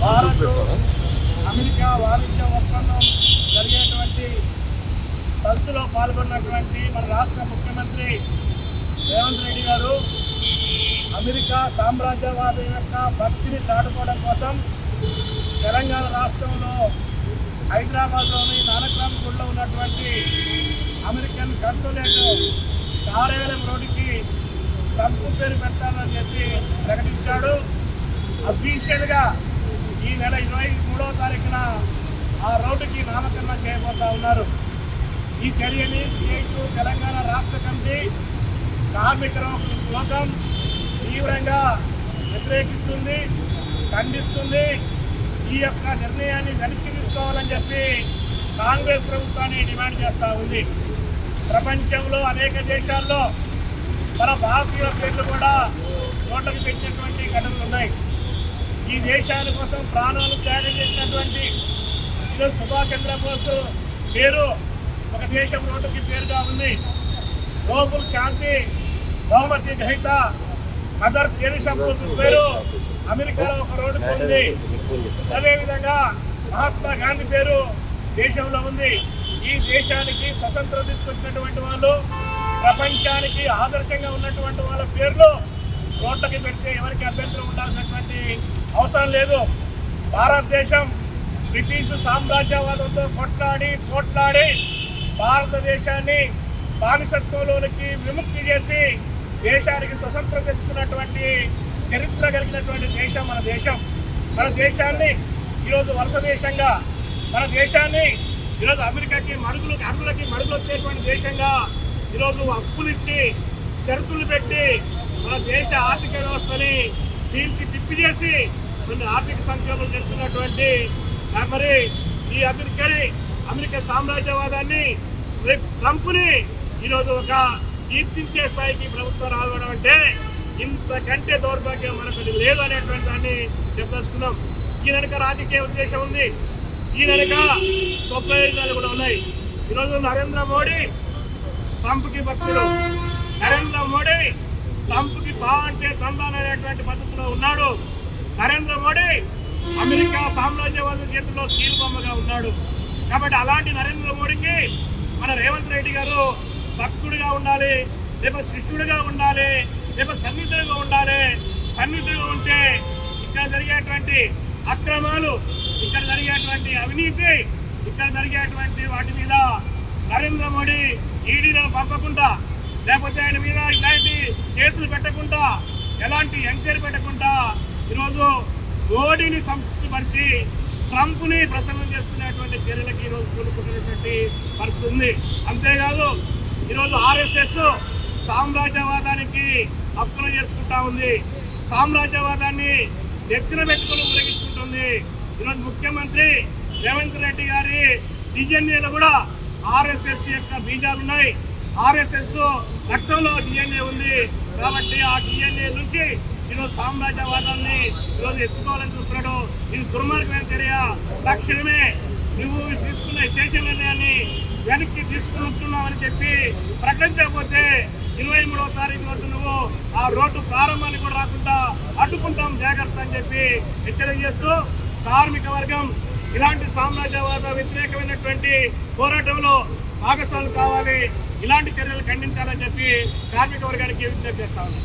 Bharat America వాణిజ్య ఒప్పందం జరిగేటువంటి సదస్సులో పాల్గొన్నటువంటి మన రాష్ట్ర ముఖ్యమంత్రి రేవంత్ రెడ్డి గారు అమెరికా సామ్రాజ్యవాదం యొక్క భక్తిని చాటుకోవడం కోసం తెలంగాణ రాష్ట్రంలో హైదరాబాద్లోని నానక్రామ్ గుడిలో ఉన్నటువంటి అమెరికన్ కన్సులేట్ కార్యాలయం రోడ్డుకి ట్రంప్ పేరు పెట్టాలని చెప్పి ప్రకటించాడు. అఫీషియల్గా ఈ నెల 23వ తారీఖున ఆ రోడ్డుకి నామకరణం చేయబోతా ఉన్నారు. ఈ చర్యని సిఐటియు తెలంగాణ రాష్ట్ర కమిటీ కార్మిక లోకం తీవ్రంగా వ్యతిరేకిస్తుంది, ఖండిస్తుంది. ఈ యొక్క నిర్ణయాన్ని వెనక్కి తీసుకోవాలని చెప్పి కాంగ్రెస్ ప్రభుత్వాన్ని డిమాండ్ చేస్తూ ఉంది. ప్రపంచంలో అనేక దేశాల్లో మన భారతీయుల పేర్లు కూడా నోట్లకు పెట్టినటువంటి ఘటనలు ఉన్నాయి. ఈ దేశాల కోసం ప్రాణాలు త్యాగం చేసినటువంటి ఈరోజు సుభాష్ చంద్రబోస్ పేరు ఒక దేశం రోడ్డుకి పేరుగా ఉంది. నోబెల్ శాంతి బహుమతి గ్రహీత మదర్ తెరెసా పేరు అమెరికాలో ఒక రోడ్డుకు ఉంది. అదేవిధంగా మహాత్మా గాంధీ పేరు దేశంలో ఉంది. ఈ దేశానికి స్వతంత్రం తీసుకొచ్చినటువంటి వాళ్ళు, ప్రపంచానికి ఆదర్శంగా ఉన్నటువంటి వాళ్ళ పేర్లు రోడ్లకి పెడితే ఎవరికి అభ్యంతరం ఉండాల్సినటువంటి అవసరం లేదు. భారతదేశం బ్రిటిష్ సామ్రాజ్యవాదంతో కొట్లాడి భారతదేశాన్ని బానిసత్వంలోనికి విముక్తి చేసి దేశానికి స్వతంత్రం తెచ్చుకున్నటువంటి చరిత్ర కలిగినటువంటి దేశం మన దేశం. మన దేశాన్ని ఈరోజు వలస దేశంగా, మన దేశాన్ని ఈరోజు అమెరికాకి అరుగులకి మడుగులు వచ్చేటువంటి దేశంగా ఈరోజు అప్పులు ఇచ్చి షరతులు పెట్టి మన దేశ ఆర్థిక వ్యవస్థని పీల్చి తిప్పి చేసి కొన్ని ఆర్థిక సంక్షోభం జరుగుతున్నటువంటి మరి ఈ అమెరికా సామ్రాజ్యవాదాన్ని ట్రంప్ని ఈరోజు ఒక కీర్తించే స్థాయికి ప్రభుత్వం రావడం అంటే ఇంతకంటే దౌర్భాగ్యం మనకు లేదు అనేటువంటి దాన్ని చెప్పదలుచుకుందాం. ఈ వెనుక రాజకీయ ఉద్దేశం ఉంది, ఈ వెనుక స్వప్రయోజనాలు కూడా ఉన్నాయి. ఈరోజు నరేంద్ర మోడీ ట్రంప్కి భక్తుడు, నరేంద్ర మోడీ ట్రంప్కి అంటే తందాననేటువంటి పద్ధతిలో ఉన్నాడు. నరేంద్ర మోడీ అమెరికా సామ్రాజ్యవాద చేతుల్లో కీలుబొమ్మగా ఉన్నాడు. కాబట్టి అలాంటి నరేంద్ర మోడీకి మన రేవంత్ రెడ్డి గారు భక్తుడిగా ఉండాలి, లేకపోతే శిష్యుడిగా ఉండాలి, లేకపోతే సన్నిధులుగా ఉండాలి. సన్నిధులుగా ఉంటే ఇక్కడ జరిగేటువంటి అక్రమాలు, ఇక్కడ జరిగేటువంటి అవినీతి, ఇక్కడ జరిగేటువంటి వాటి మీద నరేంద్ర మోడీ ఈడీలను పంపకుండా, లేకపోతే ఆయన మీద ఇలాంటి కేసులు పెట్టకుండా, ఎలాంటి ఎంక్వైరీ పెట్టకుండా ఈరోజు మోడీని సంతృప్తిపరిచి ట్రంప్ని ప్రసన్నం చేసుకునేటువంటి చర్యలకి ఈరోజు కూడుకుంటున్నటువంటి పరిస్థితి ఉంది. అంతేకాదు ఈరోజు ఆర్ఎస్ఎస్ సామ్రాజ్యవాదానికి హక్కులు చేసుకుంటా ఉంది, సామ్రాజ్యవాదాన్ని నెత్తిన పెట్టుకుని ఊరేగించుకుంటుంది. ఈరోజు ముఖ్యమంత్రి రేవంత్ రెడ్డి గారి డిఎన్ఏలో కూడా ఆర్ఎస్ఎస్ యొక్క బీజాలున్నాయి. ఆర్ఎస్ఎస్ రక్తంలో డిఎన్ఏ ఉంది. కాబట్టి ఆ డిఎన్ఏ నుంచి ఈరోజు సామ్రాజ్యవాదాన్ని ఈరోజు ఎత్తుకోవాలని చూస్తున్నాడు. ఇది దుర్మార్గమైన చర్య. తక్షణమే నువ్వు చేసే నిర్ణయాన్ని వెనక్కి తీసుకుంటున్నావని చెప్పి ప్రకటించకపోతే 23వ తారీఖు రోజు నువ్వు ఆ రోడ్డు ప్రారంభాన్ని కూడా రాకుండా అడ్డుకుంటాం, జాగ్రత్త అని చెప్పి హెచ్చరిక చేస్తూ కార్మిక వర్గం ఇలాంటి సామ్రాజ్యవాద వ్యతిరేకమైనటువంటి పోరాటంలో భాగస్వాములు కావాలి. ఇలాంటి చర్యలు ఖండించాలని చెప్పి కార్మిక వర్గానికి విజ్ఞప్తి చేస్తా ఉన్నాం.